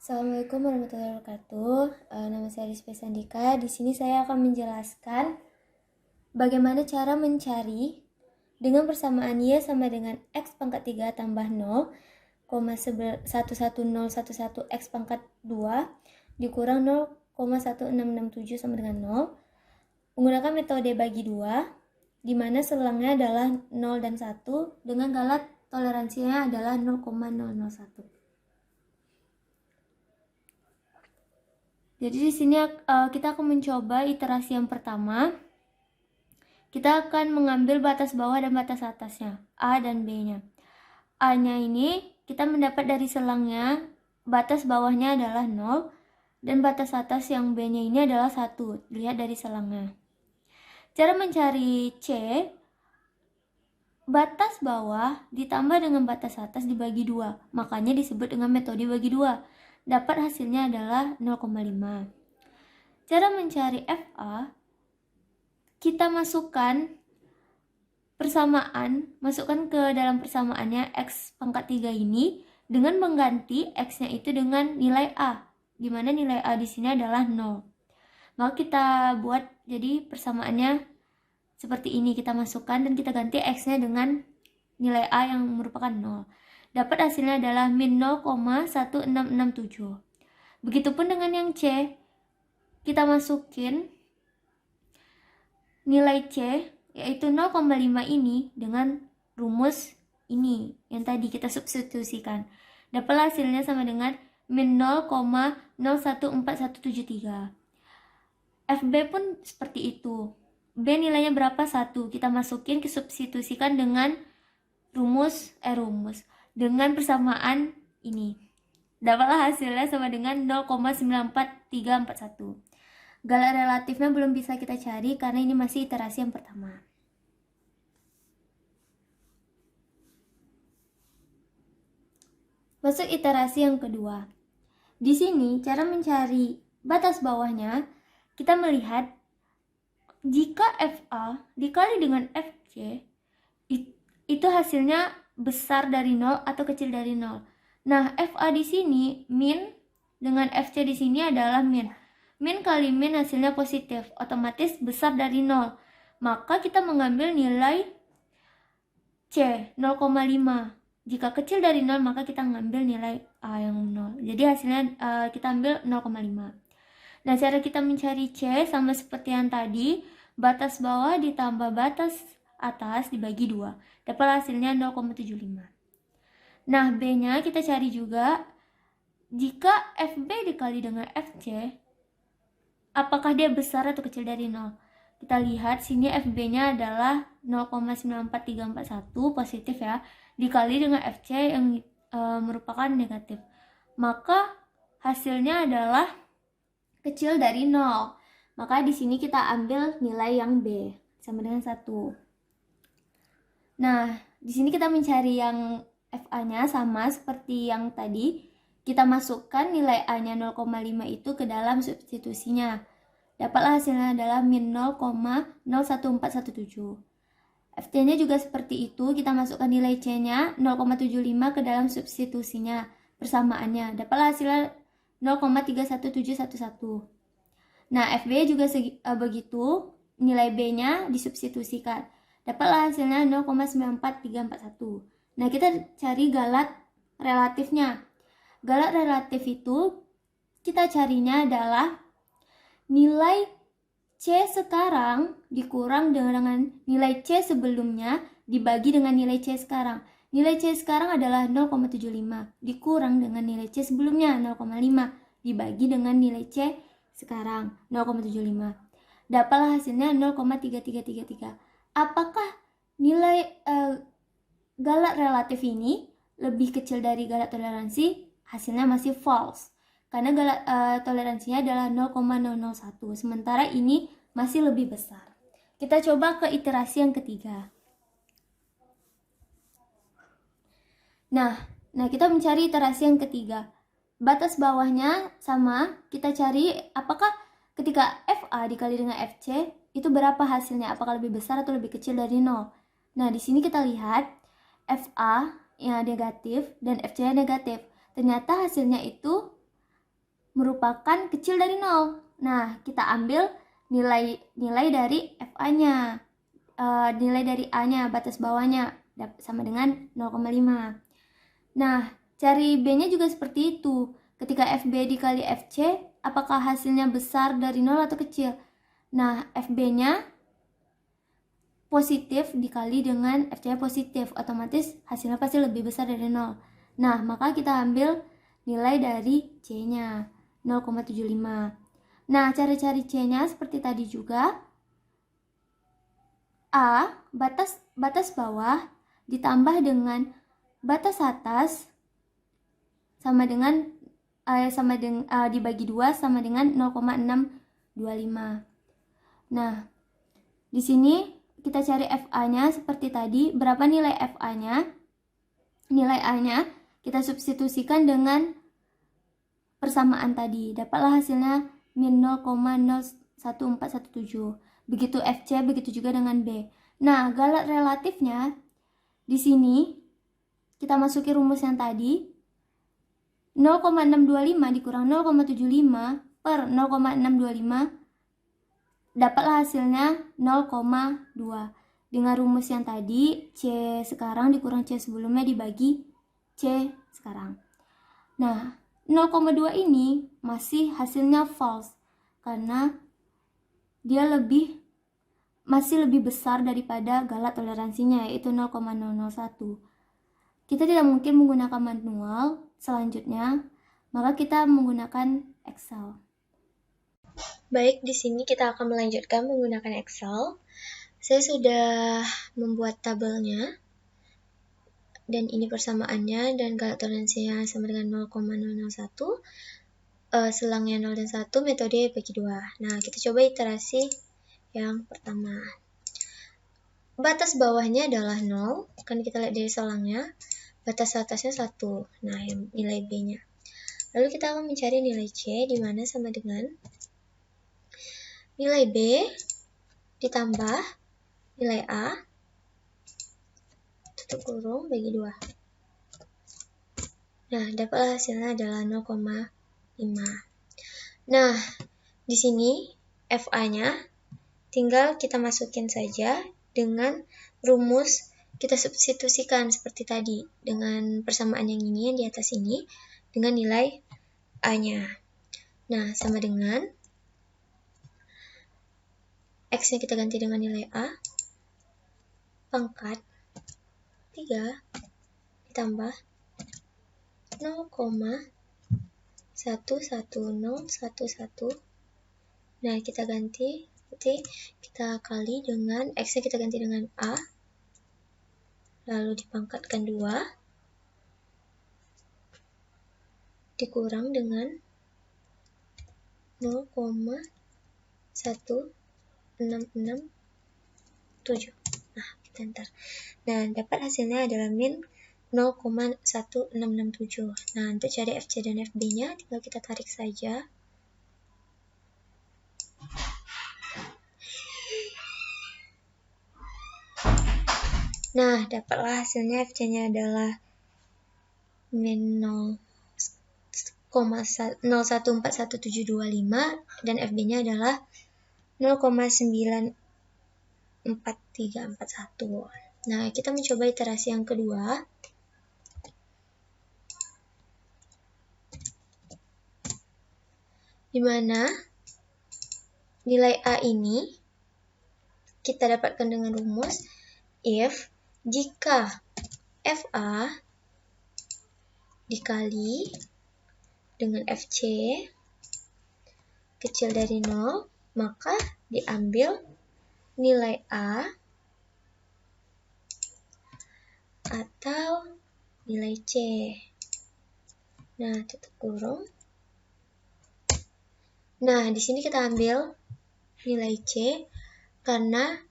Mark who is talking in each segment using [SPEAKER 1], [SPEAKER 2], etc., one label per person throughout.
[SPEAKER 1] Assalamualaikum warahmatullahi wabarakatuh. Nama saya Rizky Sandika. Di sini saya akan menjelaskan bagaimana cara mencari dengan persamaan Y sama dengan X pangkat 3 tambah 0, 11011 X pangkat 2 dikurang 0,1667 sama dengan 0. Menggunakan metode bagi 2, di mana selangnya adalah 0 dan 1 dengan galat toleransinya adalah 0,001. Jadi di sini kita akan mencoba iterasi yang pertama. Kita akan mengambil batas bawah dan batas atasnya, A dan B-nya. A-nya ini kita mendapat dari selangnya, batas bawahnya adalah 0, dan batas atas yang B-nya ini adalah 1. Lihat dari selangnya. Cara mencari C, batas bawah ditambah dengan batas atas dibagi 2. Makanya disebut dengan metode bagi 2. Dapat hasilnya adalah 0,5. Cara mencari FA, kita masukkan persamaan, masukkan ke dalam persamaannya X pangkat 3 ini dengan mengganti X-nya itu dengan nilai A, di mana nilai A di sini adalah 0. Maka kita buat jadi persamaannya seperti ini, kita masukkan dan kita ganti X-nya dengan nilai A yang merupakan 0. Dapat hasilnya adalah min 0,1667. Begitupun dengan yang C, kita masukin nilai C, yaitu 0,5 ini dengan rumus ini, yang tadi kita substitusikan. Dapat hasilnya sama dengan min 0,014173. FB pun seperti itu. B nilainya berapa? 1. Kita masukin, substitusikan dengan dengan persamaan ini. Dapatlah hasilnya sama dengan 0,94341. Galat relatifnya belum bisa kita cari karena ini masih iterasi yang pertama. Masuk iterasi yang kedua. Di sini cara mencari batas bawahnya, kita melihat jika FA dikali dengan FC, itu hasilnya besar dari 0 atau kecil dari 0. Nah, FA di sini min dengan FC di sini adalah min. Min kali min hasilnya positif, otomatis besar dari 0. Maka kita mengambil nilai C 0,5. Jika kecil dari 0 maka kita mengambil nilai A yang 0. Jadi hasilnya kita ambil 0,5. Nah, cara kita mencari C sama seperti yang tadi, batas bawah ditambah batas atas dibagi 2. Dapat hasilnya 0,75. Nah, B-nya kita cari juga. Jika FB dikali dengan FC, apakah dia besar atau kecil dari 0? Kita lihat sini FB-nya adalah 0,94341 positif ya, dikali dengan FC yang merupakan negatif. Maka hasilnya adalah kecil dari 0. Maka di sini kita ambil nilai yang B sama dengan 1. Nah, di sini kita mencari yang FA-nya sama seperti yang tadi. Kita masukkan nilai A-nya 0,5 itu ke dalam substitusinya. Dapatlah hasilnya adalah min 0,01417. FC-nya juga seperti itu. Kita masukkan nilai C-nya 0,75 ke dalam substitusinya, persamaannya. Dapatlah hasilnya 0,31711. Nah, FB juga begitu. Nilai B-nya disubstitusikan. Dapatlah hasilnya 0,94341. Nah, kita cari galat relatifnya. Galat relatif itu kita carinya adalah nilai C sekarang dikurang dengan nilai C sebelumnya dibagi dengan nilai C sekarang. Nilai C sekarang adalah 0,75 dikurang dengan nilai C sebelumnya 0,5 dibagi dengan nilai C sekarang 0,75. Dapatlah hasilnya 0,3333. Apakah nilai galat relatif ini lebih kecil dari galat toleransi? Hasilnya masih false, karena galat toleransinya adalah 0,001, sementara ini masih lebih besar. Kita coba ke iterasi yang ketiga. Nah, kita mencari iterasi yang ketiga. Batas bawahnya sama, kita cari apakah ketika FA dikali dengan FC itu berapa hasilnya, apakah lebih besar atau lebih kecil dari 0. Nah, di sini kita lihat FA yang negatif dan FC-nya negatif. Ternyata hasilnya itu merupakan kecil dari 0. Nah, kita ambil nilai dari FA-nya. Nilai dari A-nya, batas bawahnya sama dengan 0,5. Nah, cari B-nya juga seperti itu. Ketika FB dikali FC, apakah hasilnya besar dari 0 atau kecil? Nah, FB-nya positif dikali dengan FC-nya positif, otomatis hasilnya pasti lebih besar dari 0. Nah, maka kita ambil nilai dari C-nya, 0,75. Nah, cara cari C-nya seperti tadi juga. A, batas bawah ditambah dengan batas atas sama dengan dibagi 2 sama dengan 0,625. Nah, di sini kita cari FA-nya seperti tadi. Berapa nilai FA-nya? Nilai A-nya kita substitusikan dengan persamaan tadi. Dapatlah hasilnya min 0,01417. Begitu FC, begitu juga dengan B. Nah, galat relatifnya di sini kita masuki rumus yang tadi. 0,625 dikurang 0,75 per 0,625 dapatlah hasilnya 0,2. Dengan rumus yang tadi, C sekarang dikurang C sebelumnya dibagi C sekarang. Nah, 0,2 ini masih hasilnya false karena dia masih lebih besar daripada galat toleransinya, yaitu 0,001. Kita tidak mungkin menggunakan manual selanjutnya, maka kita menggunakan Excel.
[SPEAKER 2] Baik, di sini kita akan melanjutkan menggunakan Excel. Saya sudah membuat tabelnya, dan ini persamaannya, dan galat toleransinya sama dengan 0,001. Selangnya 0 dan 1, metode bagi 2. Nah, kita coba iterasi yang pertama. Batas bawahnya adalah 0, kan kita lihat dari selangnya. Batas atasnya 1, nah yang nilai B-nya. Lalu kita akan mencari nilai C, di mana sama dengan nilai B ditambah nilai A, tutup kurung, bagi 2. Nah, dapatlah hasilnya adalah 0,5. Nah, di sini FA-nya tinggal kita masukin saja dengan rumus, kita substitusikan seperti tadi dengan persamaan yang ini, yang di atas ini, dengan nilai A-nya. Nah, sama dengan X-nya kita ganti dengan nilai A, pangkat 3 ditambah 0,11011. Nah, kita ganti, berarti kita kali dengan X-nya kita ganti dengan A, lalu dipangkatkan 2, dikurang dengan 0,1667. Nah, kita enter. Nah, dapat hasilnya adalah min 0,1667. Nah, untuk cari FC dan FB-nya tinggal kita tarik saja. Nah, dapatlah hasilnya, FC-nya adalah min 0,014175 dan FB-nya adalah 0,94341. Nah, kita mencoba iterasi yang kedua. Di mana nilai A ini kita dapatkan dengan rumus if jika FA dikali dengan FC kecil dari 0, maka diambil nilai A atau nilai C. Nah, tutup kurung. Nah, di sini kita ambil nilai C karena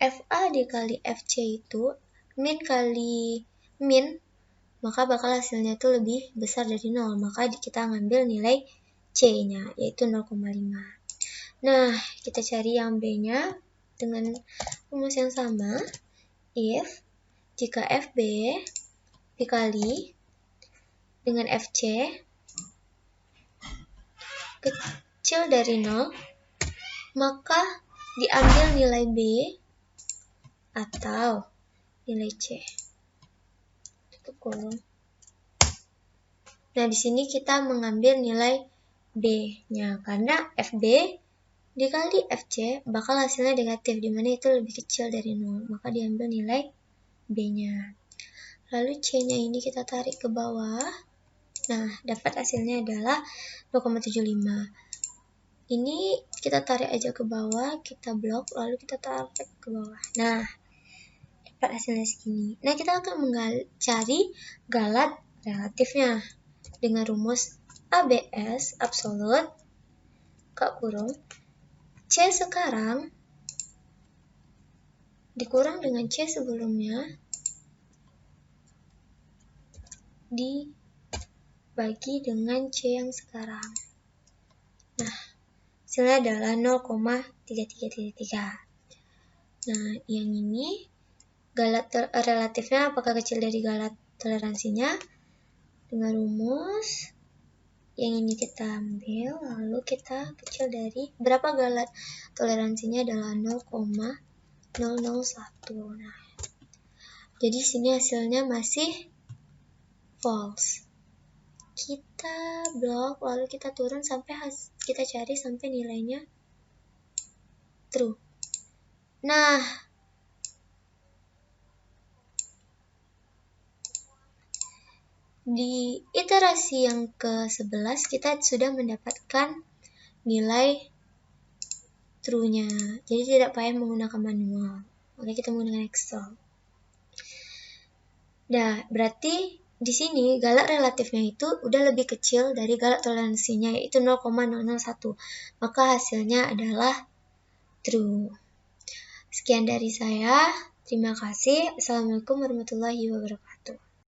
[SPEAKER 2] FA dikali FC itu min kali min, maka bakal hasilnya itu lebih besar dari 0. Maka kita ngambil nilai C-nya, yaitu 0,5. Nah, kita cari yang B-nya dengan rumus yang sama. If jika FB dikali dengan FC kecil dari 0, maka diambil nilai B atau nilai C. Tutup kurung. Nah, di sini kita mengambil nilai B-nya karena FB dikali FC bakal hasilnya negatif, dimana itu lebih kecil dari 0, maka diambil nilai B-nya. Lalu C-nya ini kita tarik ke bawah. Nah, dapat hasilnya adalah 0,75. Ini kita tarik aja ke bawah, kita blok, lalu kita tarik ke bawah. Nah, dapat hasilnya segini. Nah, kita akan mencari galat relatifnya dengan rumus ABS absolut kurung C sekarang dikurang dengan C sebelumnya dibagi dengan C yang sekarang. Nah, hasilnya adalah 0,3333. Nah, yang ini galat relatifnya apakah kecil dari galat toleransinya? Dengan rumus yang ini kita ambil, lalu kita kecil dari berapa galat toleransinya adalah 0,001. Nah, jadi sini hasilnya masih false. Kita blok, lalu kita turun sampai kita cari sampai nilainya true. Nah, di iterasi yang ke-11 kita sudah mendapatkan nilai true-nya. Jadi tidak payah menggunakan manual. Oke, kita menggunakan Excel. Nah, berarti di sini galat relatifnya itu udah lebih kecil dari galat toleransinya, yaitu 0,001. Maka hasilnya adalah true. Sekian dari saya. Terima kasih. Assalamualaikum warahmatullahi wabarakatuh.